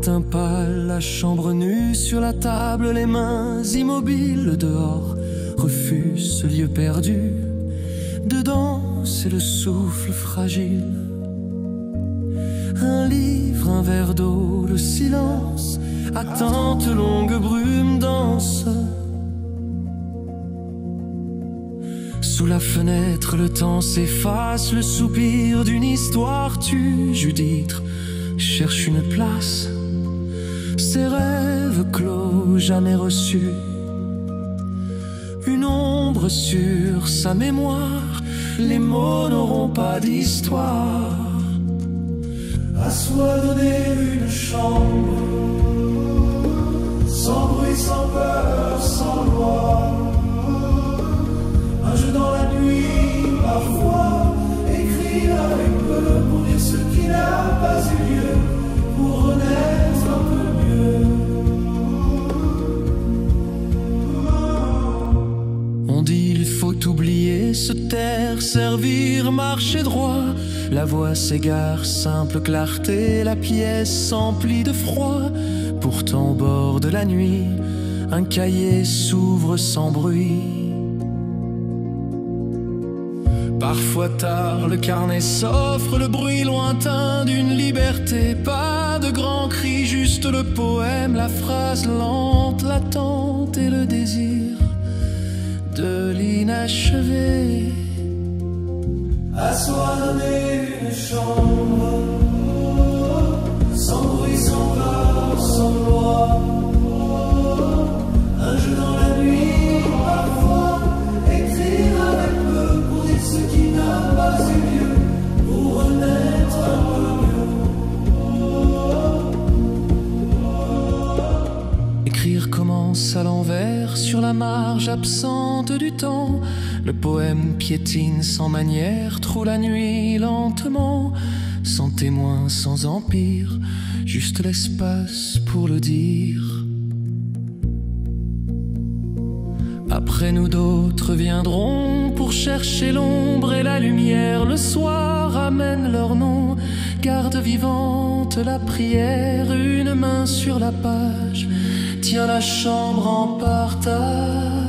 matin pâle, la chambre nue sur la table, les mains immobiles dehors, refuse ce lieu perdu. Dedans, c'est le souffle fragile. Un livre, un verre d'eau, le silence, attente, longue brume dense. Sous la fenêtre, le temps s'efface, le soupir d'une histoire tue. Judith cherche une place, ses rêves clos, jamais reçus. Une ombre sur sa mémoire, les mots n'auront pas d'histoire. À soi donner une chambre, sans bruit, sans peur, sans loi. Un jeu dans la nuit, parfois, écrire avec peu pour dire ce qui n'a pas eu lieu, pour renaître un peu mieux. On dit il faut oublier, se taire, servir, marcher droit. La voix s'égare, simple clarté, la pièce s'emplit de froid. Pourtant au bord de la nuit, un cahier s'ouvre sans bruit. Parfois tard, le carnet s'offre, le bruit lointain d'une liberté. Pas de grands cris, juste le poème, la phrase lente, l'attente et le désir de l'inachevé. À soi donner une chambre, sans bruit, sans peur, sans loi. Un jeu dans la nuit, parfois, écrire avec peu pour dire ce qui n'a pas eu lieu, pour renaître un peu mieux. Écrire commence à l'envers, sur la marge absente du temps. Le poème piétine sans manière, troue la nuit lentement, sans témoin, sans empire, juste l'espace pour le dire. Après nous d'autres viendront pour chercher l'ombre et la lumière. Le soir amène leur nom, garde vivante la prière. Une main sur la page tient la chambre en partage.